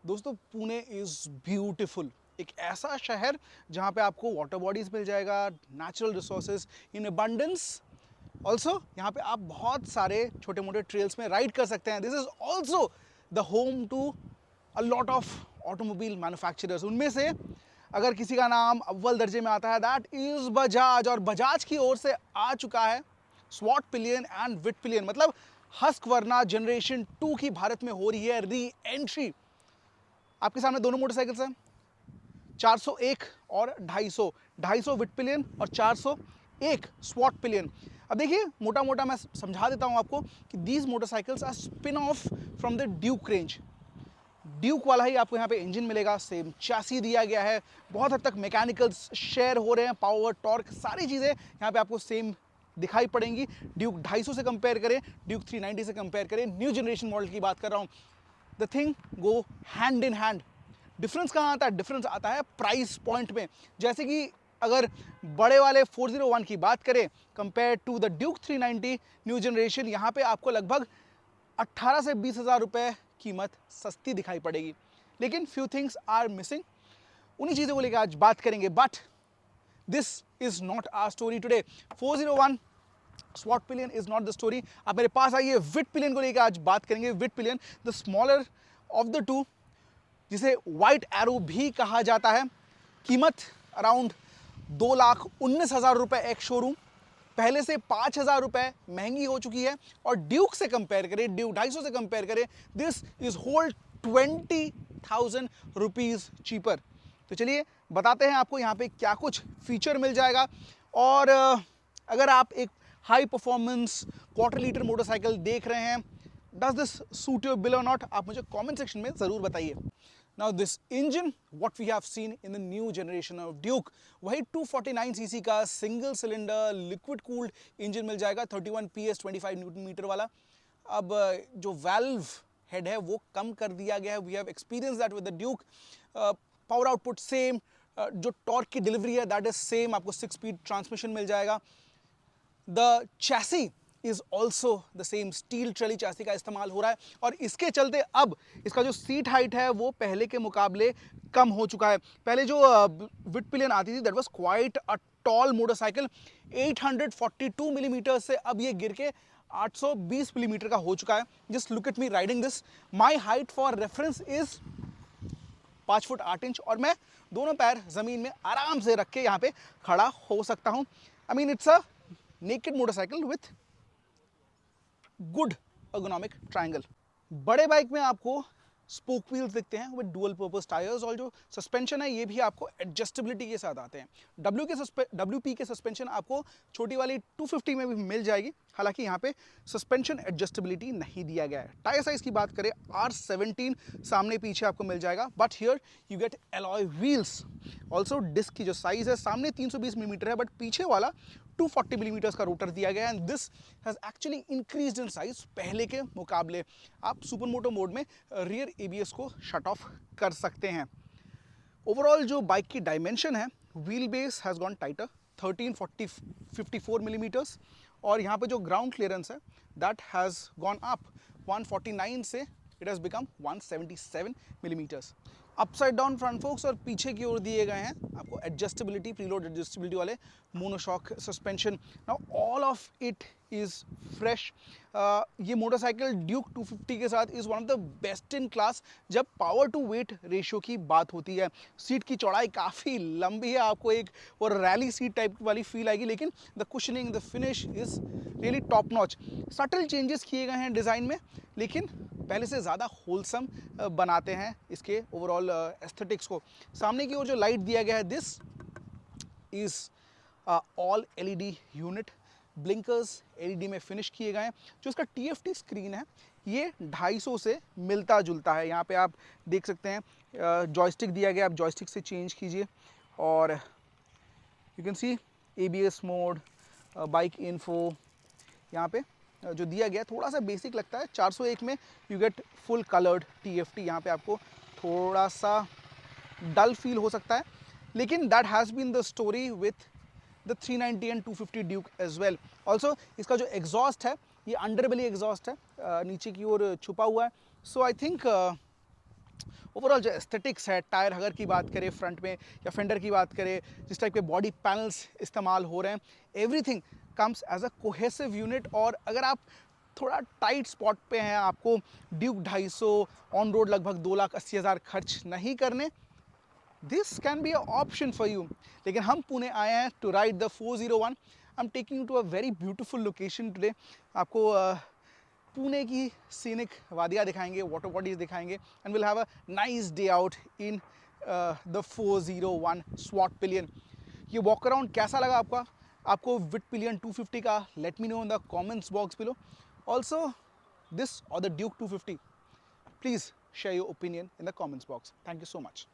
दोस्तों Pune is beautiful, एक ऐसा शहर जहाँ पे आपको वाटर बॉडीज़ मिल जाएगा, natural resources in abundance. Also यहाँ पे आप बहुत सारे छोटे मोटे ट्रेल्स में राइड कर सकते हैं। This is also the home to a lot of automobile manufacturers. उनमें से अगर किसी का नाम अव्वल दर्जे में आता है दैट इज़ बजाज, और बजाज की ओर से आ चुका है स्वॉट पिलियन एंड विट पिलियन, मतलब हस्कवर्ना जनरेशन 2 की भारत में हो रही है री एंट्री। आपके सामने दोनों मोटरसाइकिल्स हैं, 401 और 250, 250 विट पिलियन और 401 स्वॉट पिलियन। अब देखिए मोटा मोटा मैं समझा देता हूं आपको कि these motorcycles are spin off from the Duke range. Duke वाला ही आपको यहाँ पे इंजन मिलेगा, सेम चैसी दिया गया है, बहुत हद तक मैकेनिकल्स शेयर हो रहे हैं, पावर टॉर्क सारी चीज़ें यहाँ पे आपको सेम दिखाई पड़ेंगी। ड्यूक 250 से कंपेयर करें, ड्यूक 390 से कंपेयर करें, न्यू जनरेशन मॉडल की बात कर रहा हूँ, the thing go hand in hand. Difference कहाँ आता है? डिफरेंस आता है प्राइस पॉइंट में। जैसे कि अगर बड़े वाले 401 की बात करें compare to the Duke 390 new generation, यहाँ पे आपको लगभग 18 से 20 हज़ार रुपये कीमत सस्ती दिखाई पड़ेगी। लेकिन फ्यू थिंग्स आर मिसिंग, उन्हीं चीज़ों को लेकर आज बात करेंगे। But this is not our story today. 401 Svartpilen is not the story. आप मेरे पास आइए, विट पिलियन को लेकर आज बात करेंगे। Vitpilen the smaller of the two, जिसे व्हाइट एरो भी कहा जाता है। कीमत अराउंड 2,19,000 रुपये एक शोरूम, पहले से 5,000 रुपये महंगी हो चुकी है। और ड्यूक से कंपेयर करें, ड्यूक 250 से कंपेयर करें, this is hold 20,000 rupees cheaper. तो चलिए बताते हैं आपको यहाँ पे क्या कुछ फीचर मिल जाएगा। और अगर आप एक high performance quarter litre motorcycle देख रहे हैं, does this suit your bill और नॉट, आप मुझे कमेंट सेक्शन में ज़रूर बताइए। Now this engine, what we have seen in the new generation of Duke, वही 249 सीसी का single cylinder liquid cooled engine मिल जाएगा, 31 PS 25 न्यूटन मीटर वाला। अब जो वाल्व हेड है वो कम कर दिया गया है, we have experience that with the Duke. Power output same, जो टॉर्क की डिलीवरी है दैट इज सेम, आपको 6 स्पीड ट्रांसमिशन मिल जाएगा। The chassis is also the same, steel trellis chassis का इस्तेमाल हो रहा है। और इसके चलते अब इसका जो सीट हाइट है वो पहले के मुकाबले कम हो चुका है। पहले जो विट पिलियन आती थी that was quite a tall motorcycle, 842 millimetre से अब ये गिर के 820 मिलीमीटर का हो चुका है। Just look at me riding this, my height for reference is 5 foot 8 inch, और मैं दोनों पैर जमीन में आराम से रख के यहाँ पे खड़ा हो सकता हूँ। I mean it's a naked motorcycle with good ergonomic triangle. बड़े बाइक में आपको स्पोक व्हील्स दिखते हैं विद डुअल पर्पस टायर्स, और जो सस्पेंशन है ये भी आपको एडजस्टेबिलिटी के साथ आते हैं। WP के सस्पेंशन आपको छोटी वाली 250 में भी मिल जाएगी, हालांकि यहाँ पे सस्पेंशन एडजस्टेबिलिटी नहीं दिया गया है। टायर साइज की बात करें, R17 सामने पीछे आपको मिल जाएगा, but here you get alloy wheels. Also disc की जो साइज है सामने 320 मिलीमीटर है, बट पीछे वाला 240 मिलीमीटर्स का रोटर दिया गया है, and this has actually increased in size पहले के मुकाबले। आप सुपर मोटो मोड में रियर ABS को शट ऑफ कर सकते हैं। ओवरऑल जो बाइक की डायमेंशन है, wheel base has gone tighter 1354 millimetres, और यहाँ पे जो ग्राउंड क्लियरेंस है दैट हैज़ गॉन अप 149 से it has become 177 millimetres. Upside down front forks और पीछे की ओर दिए गए हैं आपको एडजस्टेबिलिटी, प्रीलोड एडजस्टेबिलिटी वाले monoshock suspension. Now all of it is fresh. ये मोटरसाइकिल ड्यूक 250 के साथ is one of the best in class जब पावर टू वेट रेशियो की बात होती है। सीट की चौड़ाई काफ़ी लंबी है, आपको एक और रैली सीट टाइप वाली फील आएगी, लेकिन the cushioning, the finish is really top notch. Subtle changes किए गए हैं डिज़ाइन में, लेकिन पहले से ज़्यादा होलसम बनाते हैं इसके ओवरऑल एस्थेटिक्स को। सामने की ओर जो लाइट दिया गया है, this is all LED unit, blinkers LED में फिनिश किए गए हैं। जो इसका TFT स्क्रीन है ये 250 से मिलता जुलता है। यहाँ पे आप देख सकते हैं जॉयस्टिक दिया गया, आप जॉयस्टिक से चेंज कीजिए, और you can see ABS mode, bike info यहाँ पे जो दिया गया थोड़ा सा बेसिक लगता है। 401 में you get full coloured TFT, यहाँ पे आपको थोड़ा सा डल फील हो सकता है, लेकिन that has been the story with the 390 and 250 Duke as well. Also इसका जो एग्जॉस्ट है ये अंडरबेली एग्जॉस्ट है, नीचे की ओर छुपा हुआ है। सो आई थिंक ओवरऑल जो एस्थेटिक्स है, टायर हगर की बात करें फ्रंट में या फेंडर की बात करें, जिस टाइप के बॉडी पैनल्स इस्तेमाल हो रहे हैं, everything comes as a cohesive unit. और अगर आप थोड़ा टाइट स्पॉट पे हैं, आपको ड्यूक 250 ऑन रोड लगभग 2,80,000 खर्च नहीं करने, this can be a option for you. लेकिन हम पुणे आए हैं to ride the 401। I am taking you to a very beautiful location today. आपको पुणे की सीनिक वादियाँ दिखाएंगे, वाटर बॉडीज दिखाएंगे, and will have a nice day out in the 401 Svartpilen. ये वॉक अराउंड कैसा लगा आपको विट पिलियन 250 का? Let me know in the comments box below. Also this और the Duke 250, please share your opinion in the comments box. Thank you so much.